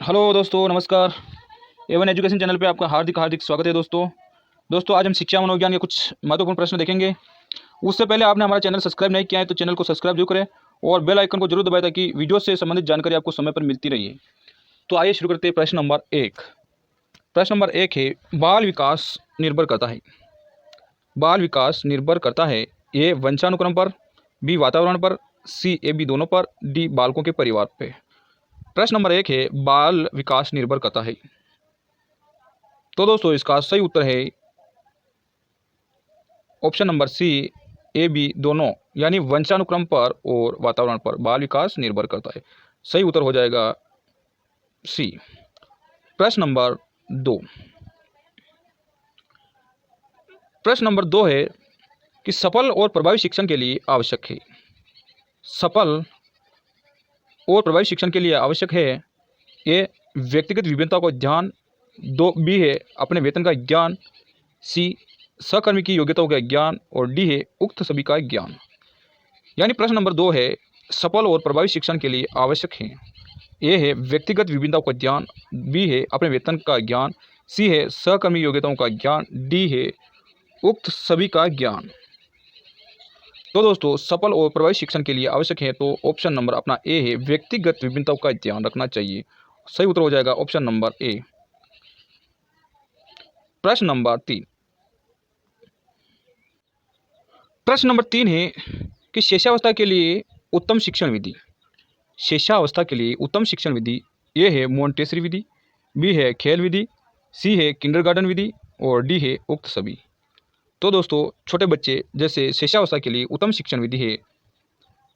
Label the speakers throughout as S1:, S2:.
S1: Hello दोस्तों, नमस्कार। Avon education channel पे आपका हार्दिक हार्दिक स्वागत है दोस्तों आज हम शिक्षा मनोविज्ञान के कुछ महत्वपूर्ण प्रश्न देखेंगे। उससे पहले आपने हमारा चैनल सब्सक्राइब नहीं किया है तो चैनल को सब्सक्राइब जरूर करें और बेल आइकन को जरूर दबाएं ताकि वीडियो से संबंधित जानकारी आपको समय पर मिलती रही। तो आइए शुरू करते हैं। प्रश्न नंबर 1 है, बाल विकास निर्भर करता है। बाल विकास निर्भर करता है ए वंशानुक्रम पर, बी वातावरण पर, सी ए बी दोनों पर, डी बालकों के परिवार पे। प्रश्न नंबर 1 है, बाल विकास निर्भर करता है। तो दोस्तों इसका सही उत्तर है option number C, A B दोनों, यानी वंशानुक्रम पर और वातावरण पर बाल विकास निर्भर करता है। सही उत्तर हो जाएगा सी। प्रश्न नंबर 2 प्रश्न नंबर 2 है कि सफल और प्रभावी शिक्षण के लिए आवश्यक है। सफल और प्रभावी शिक्षण के लिए आवश्यक है ए व्यक्तिगत विभिन्नता को ध्यान, दो बी है अपने वेतन का ज्ञान, सी सहकर्मी की योग्यताओं का ज्ञान और डी है उक्त सभी का ज्ञान। यानी प्रश्न नंबर 2 है, सफल और प्रभावी शिक्षण के लिए आवश्यक है ए है व्यक्तिगत विभिन्नताओं का ज्ञान, बी है अपने वेतन का ज्ञान, सी है सहकर्मी योग्यताओं का ज्ञान, डी है उक्त सभी का ज्ञान। तो दोस्तों सफल और प्रभावी शिक्षण के लिए आवश्यक है तो ऑप्शन नंबर अपना ए है व्यक्तिगत विभिन्नताओं का ध्यान रखना चाहिए। सही उत्तर हो जाएगा ऑप्शन नंबर ए। प्रश्न नंबर 3 है कि शिक्षावस्था के लिए उत्तम शिक्षण विधि। शिक्षावस्था के लिए उत्तम शिक्षण विधि ए है मोंटेसरी विधि, बी है खेल विधि, सी है किंडरगार्टन विधि और डी है उक्त सभी। तो दोस्तों छोटे बच्चे जैसे शिक्षावस्था के लिए उत्तम शिक्षण विधि है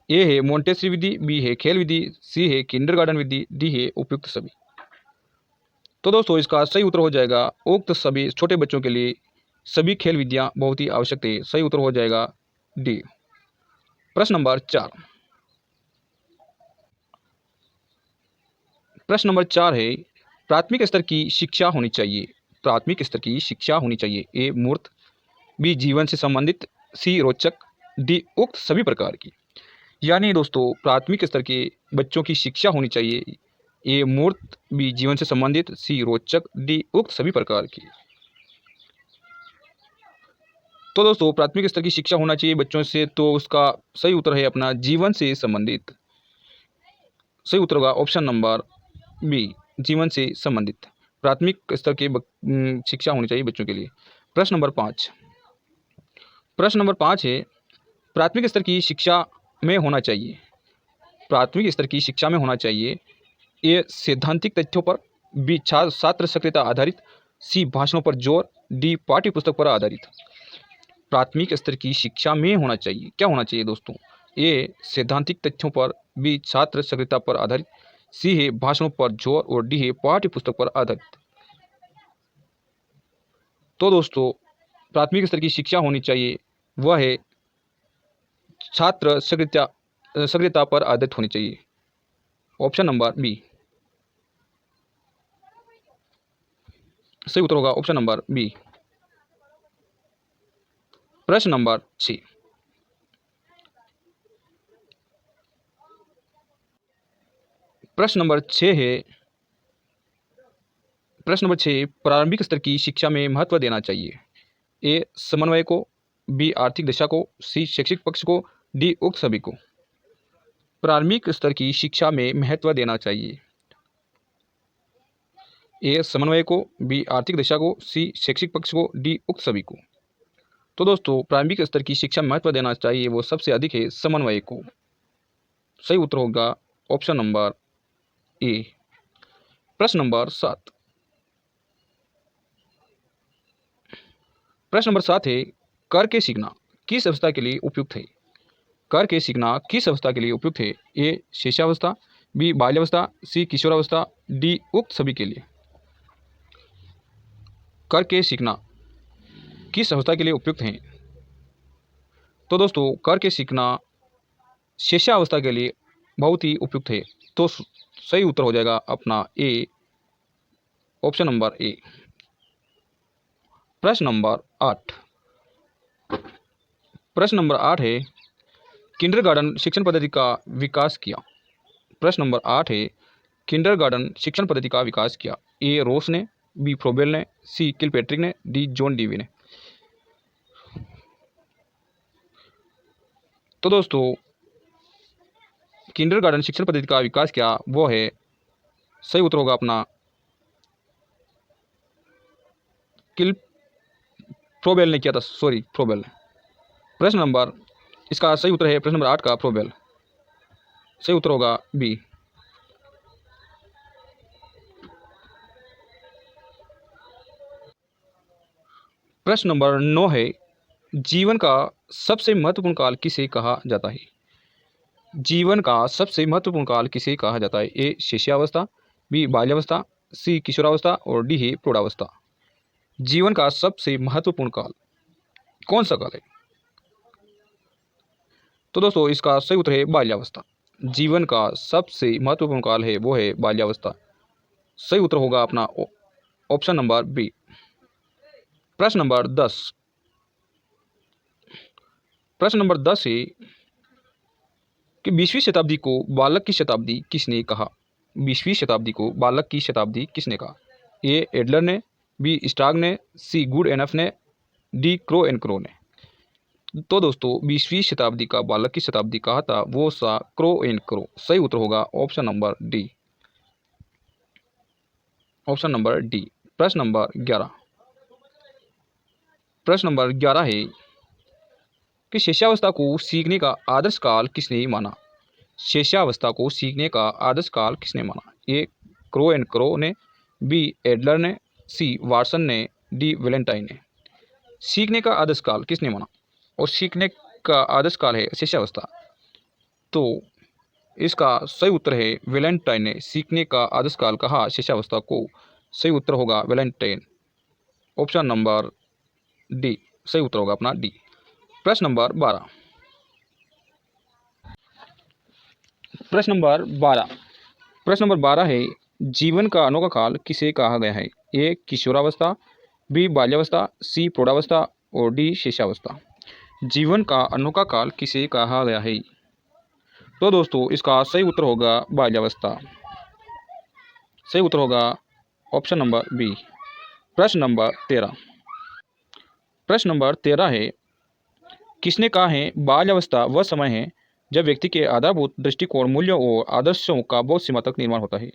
S1: ए है मोंटेसरी विधि, बी है खेल विधि, सी है किंडरगार्टन विधि, डी है उपयुक्त सभी। तो दोस्तों इसका सही उत्तर हो जाएगा उक्त सभी। छोटे बच्चों के लिए सभी खेल विधियाँ बहुत ही आवश्यक है। सही उत्तर हो जाएगा डी। प्रश्न नंबर 4 है, प्राथमिक स्तर की शिक्षा होनी चाहिए। प्राथमिक स्तर की शिक्षा होनी चाहिए ए मूर्त, बी जीवन से संबंधित, सी रोचक, डी उक्त सभी प्रकार की। यानी दोस्तों प्राथमिक स्तर के बच्चों की शिक्षा होनी चाहिए ए मूर्त, बी जीवन से संबंधित, सी रोचक, डी उक्त सभी प्रकार की। तो दोस्तों प्राथमिक स्तर की शिक्षा होना चाहिए बच्चों से, तो उसका सही उत्तर है अपना जीवन से संबंधित। सही उत्तर होगा ऑप्शन नंबर बी, जीवन से संबंधित। प्राथमिक स्तर की शिक्षा होनी चाहिए बच्चों के लिए। प्रश्न नंबर 5 है, प्राथमिक स्तर की शिक्षा में होना चाहिए। प्राथमिक स्तर की शिक्षा में होना चाहिए ए सैद्धांतिक तथ्यों पर, बी छात्र सक्रियता आधारित, सी भाषणों पर जोर, डी पाठ्य पुस्तक पर आधारित। प्राथमिक स्तर की शिक्षा में होना चाहिए, क्या होना चाहिए दोस्तों? ए सैद्धांतिक तथ्यों पर, बी छात्र सक्रियता पर आधारित, सी है भाषणों पर जोर और डी है पाठ्य पुस्तक पर आधारित। तो दोस्तों प्राथमिक स्तर की शिक्षा होनी चाहिए वह है छात्र सक्रियता पर आधारित होनी चाहिए। ऑप्शन नंबर बी सही उत्तर होगा ऑप्शन नंबर बी। प्रश्न नंबर 6 प्रश्न नंबर 6 प्रारंभिक स्तर की शिक्षा में महत्व देना चाहिए ए समन्वय को, बी आर्थिक दिशा को, सी शैक्षिक पक्ष को, डी उक्त सभी को। प्रारंभिक स्तर की शिक्षा में महत्व देना चाहिए ए समन्वय को, बी आर्थिक दिशा को, सी शैक्षिक पक्ष को, डी उक्त सभी को। तो दोस्तों प्रारंभिक स्तर की शिक्षा में महत्व देना चाहिए वो सबसे अधिक है समन्वय को। सही उत्तर होगा ऑप्शन नंबर ए। प्रश्न नंबर 7 है, कर के सीखना किस अवस्था के लिए उपयुक्त है? कर के सीखना किस अवस्था के लिए उपयुक्त है? ए शिष्यावस्था, बी बाल्यावस्था, सी किशोरावस्था, डी उक्त सभी के लिए। कर के सीखना किस अवस्था के लिए उपयुक्त है? तो दोस्तों कर के सीखना शिष्यावस्था के लिए बहुत ही उपयुक्त है। तो सही उत्तर हो जाएगा अपना ए, ऑप्शन नंबर ए। प्रश्न नंबर 8 है, किंडरगार्टन शिक्षण पद्धति का विकास किया। प्रश्न नंबर 8 है, किंडरगार्टन शिक्षण पद्धति का विकास किया? ए रोस ने, बी फ्रोबेल ने, सी किलपेट्रिक ने, डी जॉन डीवी ने। तो दोस्तों किंडरगार्टन शिक्षण पद्धति का विकास किया वो है, सही उत्तर होगा अपना फ्रोबेल ने किया था, सॉरी फ्रोबेल ने। प्रश्न नंबर, इसका सही उत्तर है प्रश्न नंबर 8 का फ्रोबेल। सही उत्तर होगा बी। प्रश्न नंबर 9 है, जीवन का सबसे महत्वपूर्ण काल किसे कहा जाता है? जीवन का सबसे महत्वपूर्ण काल किसे कहा जाता है? ए शिष्यावस्था, बी बाल्यावस्था, सी किशोरावस्था और डी है प्रौढ़ावस्था। जीवन का सबसे महत्वपूर्ण काल कौन सा काल है? तो दोस्तों इसका सही उत्तर है बाल्यावस्था। जीवन का सबसे महत्वपूर्ण काल है वो है बाल्यावस्था। सही उत्तर होगा अपना ऑप्शन नंबर बी। प्रश्न नंबर 10। प्रश्न नंबर 10 है कि 20वीं शताब्दी को बालक की शताब्दी किसने कहा? 20वीं शताब्दी को बालक की शताब्दी किसने कहा? ए एडलर ने, बी स्टाग ने, सी गुड एनफ ने, डी क्रो एंड क्रो ने। तो दोस्तों 20वीं शताब्दी का बालक की शताब्दी कहा था वो सा क्रो एंड क्रो। सही उत्तर होगा option number D. Option number D. प्रश्न नंबर 11। प्रश्न नंबर 11 है कि शिष्यावस्था को सीखने का आदर्श काल किसने माना? शिष्यावस्था को सीखने का आदर्श काल किसने माना? ए क्रो एंड क्रो ने, बी एडलर ने, सी वाटसन ने, डी वैलेंटाइन ने। सीखने का आदर्श काल किसने माना? और सीखने का आदर्श काल है शिष्यावस्था। तो इसका सही उत्तर है वैलेंटाइन ने सीखने का आदर्श काल कहा शिष्यावस्था को। सही उत्तर होगा वैलेंटाइन। Option number D. सही उत्तर होगा अपना डी। प्रश्न नंबर 12। प्रश्न नंबर 12। प्रश्न नंबर 12 है, जीवन का अनोखा काल किसे कहा गया है? ए किशोरावस्था, बी बाल्यावस्था, सी प्रौढ़ावस्था और डी शिष्यावस्था। जीवन का अनोखा काल किसे कहा गया है? तो दोस्तों इसका सही उत्तर होगा बाल्यावस्था। सही उत्तर होगा ऑप्शन नंबर बी। प्रश्न नंबर 13। प्रश्न नंबर 13 है, किसने कहा है बाल्यावस्था वह समय है जब व्यक्ति के आधारभूत दृष्टिकोण, मूल्यों और आदर्शों का बहुत सीमा तक निर्माण होता है?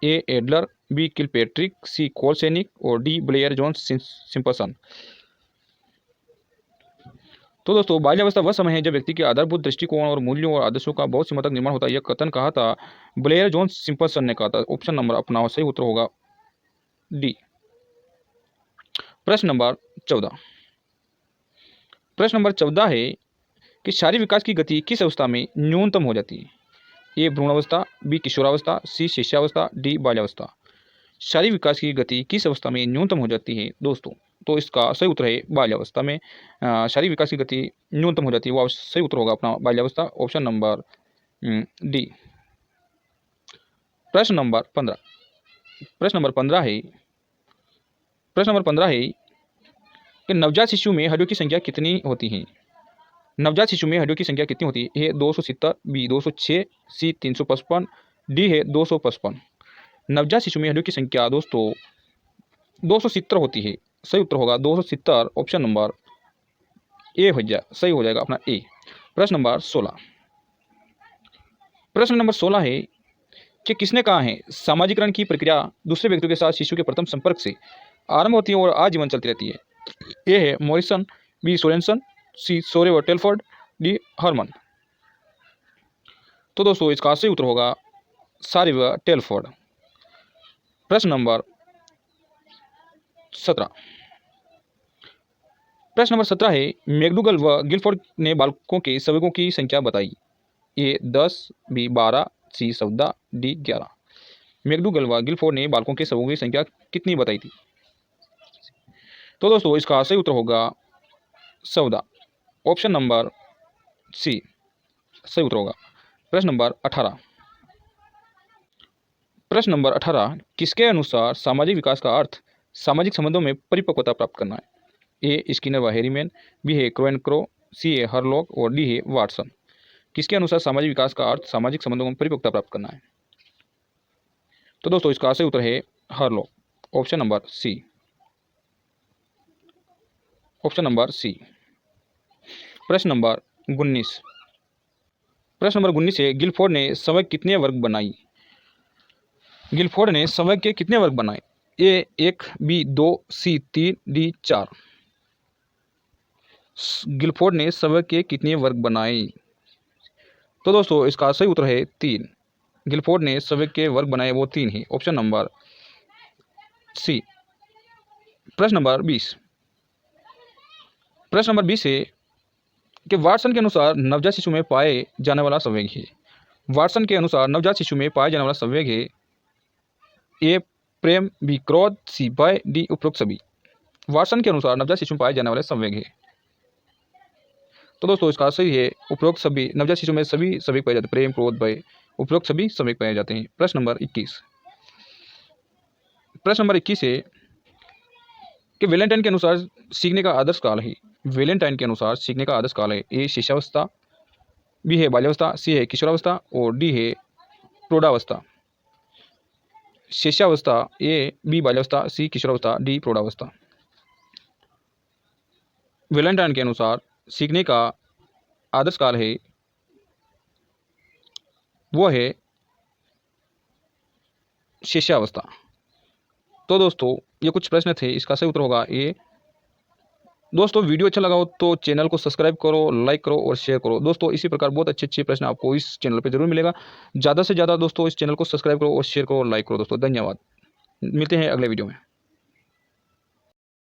S1: ए एडलर, बी किलपेट्रिक, सी कोलसेनिक और डी ब्लेयर जोन्स सिम्पसन। तो दोस्तों बाल्यावस्था वह समय है जब व्यक्ति के आधारभूत दृष्टिकोण और मूल्यों और आदर्शों का बहुत सीमा तक निर्माण होता है। यह कथन कहा था ब्लेयर जोन्स सिम्पसन ने कहा था। ऑप्शन नंबर अपना सही उत्तर होगा डी। प्रश्न नंबर 14। प्रश्न नंबर 14 है कि शारीरिक विकास की गति किस अवस्था में न्यूनतम हो जाती है? ए भ्रूणावस्था, बी किशोरावस्था, सी शिष्यावस्था, डी बाल्यावस्था। शारीरिक विकास की गति किस अवस्था में न्यूनतम हो जाती है दोस्तों? तो इसका सही उत्तर है बाल्यावस्था में शारीरिक विकास की गति न्यूनतम हो जाती है। वो सही उत्तर होगा अपना बाल्यावस्था। Option number D. प्रश्न नंबर 15। प्रश्न नंबर 15 है, प्रश्न नंबर 15 है कि नवजात शिशु में हड्डियों की संख्या कितनी होती है? नवजात शिशु में हड्डियों की संख्या कितनी होती है? ए 270, बी 206, सी 355, डी है 255। नवजात शिशु में हड्डियों की संख्या दोस्तों 270 होती है। सही उत्तर होगा 270। ऑप्शन नंबर ए हो जाए, सही हो जाएगा अपना ए। प्रश्न नंबर 16। प्रश्न नंबर 16 है कि किसने कहा है सामाजिकरण की प्रक्रिया दूसरे व्यक्तियों के साथ शिशु के प्रथम संपर्क से आरंभ होती है और आजीवन चलती रहती है? ए है मॉरिसन, बी सोरेनसन, सी सोरे व टेलफोर्ड, डी हरमन। तो दोस्तों इसका सही उत्तर होगा सारे व टेलफोर्ड। प्रश्न नंबर 17। प्रश्न नंबर 17 है, मैकडूगल व गिलफोर्ड ने बालकों के संवेगों की संख्या बताई। ए 10, बी 12, सी 14, डी 11। मैकडूगल व गिलफोर्ड ने बालकों के संवेगों की संख्या कितनी बताई थी? तो दोस्तों इसका सही उत्तर होगा 14। ऑप्शन नंबर सी सही उत्तर होगा। प्रश्न नंबर 18। प्रश्न नंबर 18, किसके अनुसार सामाजिक विकास का अर्थ सामाजिक संबंधों में परिपक्वता प्राप्त करना है? ए स्किनर व हेरीमैन, बी है क्रो एंड क्रो, सी है हरलॉक और डी है वाटसन। किसके अनुसार सामाजिक विकास का अर्थ सामाजिक संबंधों में परिपक्वता प्राप्त करना है? तो दोस्तों इसका सही उत्तर है हरलोक, option number C, option number C. प्रश्न नंबर 19, प्रश्न नंबर 19 है, गिलफोर्ड ने संवेग कितने वर्ग बनाई? गिलफोर्ड ने संवेग के कितने वर्ग बनाए? ए 1, बी 2, सी 3, डी 4। गिलफोर्ड ने संवेग के कितने वर्ग बनाए? तो दोस्तों इसका सही उत्तर है 3। गिलफोर्ड ने संवेग के वर्ग बनाए वो 3 ही, ऑप्शन नंबर सी। प्रश्न नंबर 20, प्रश्न नंबर 20 है कि वाटसन के अनुसार नवजात शिशु में पाए जाने वाला संवेग है। वाटसन के अनुसार नवजात शिशु में पाए जाने वाला संवेग है ए प्रेम, बी क्रोध, सी भय, डी उपरोक्त सभी। वाटसन के अनुसार नवजात शिशु में पाए जाने वाले संवेग है। तो दोस्तों इसका सही है उपरोक्त सभी। नवजात शिशु में सभी संवेग पाए जाते हैं, प्रेम, क्रोध, भय, उपरोक्त सभी संवेग पाए जाते हैं। प्रश्न नंबर 21, प्रश्न नंबर 21 है कि वैलेंटाइन के अनुसार सीखने का आदर्श काल है। वैलेंटाइन के अनुसार सीखने का आदर्श काल है ए शिशुअवस्था, बी है बाल्यावस्था, सी है किशोरावस्था और डी है प्रौढ़ावस्था। शिष्यावस्था ए, बी बाल्यावस्था, सी किशोरावस्था, डी प्रौढ़ावस्था। वैलेंटाइन के अनुसार सीखने का आदर्श काल है वो है शिष्यावस्था। तो दोस्तों ये कुछ प्रश्न थे, इसका सही उत्तर होगा ए। दोस्तों वीडियो अच्छा लगा हो तो चैनल को सब्सक्राइब करो, लाइक करो और शेयर करो। दोस्तों इसी प्रकार बहुत अच्छे अच्छे प्रश्न आपको इस चैनल पे जरूर मिलेगा। ज़्यादा से ज़्यादा दोस्तों इस चैनल को सब्सक्राइब करो और शेयर करो और लाइक करो। दोस्तों धन्यवाद, मिलते हैं अगले वीडियो में।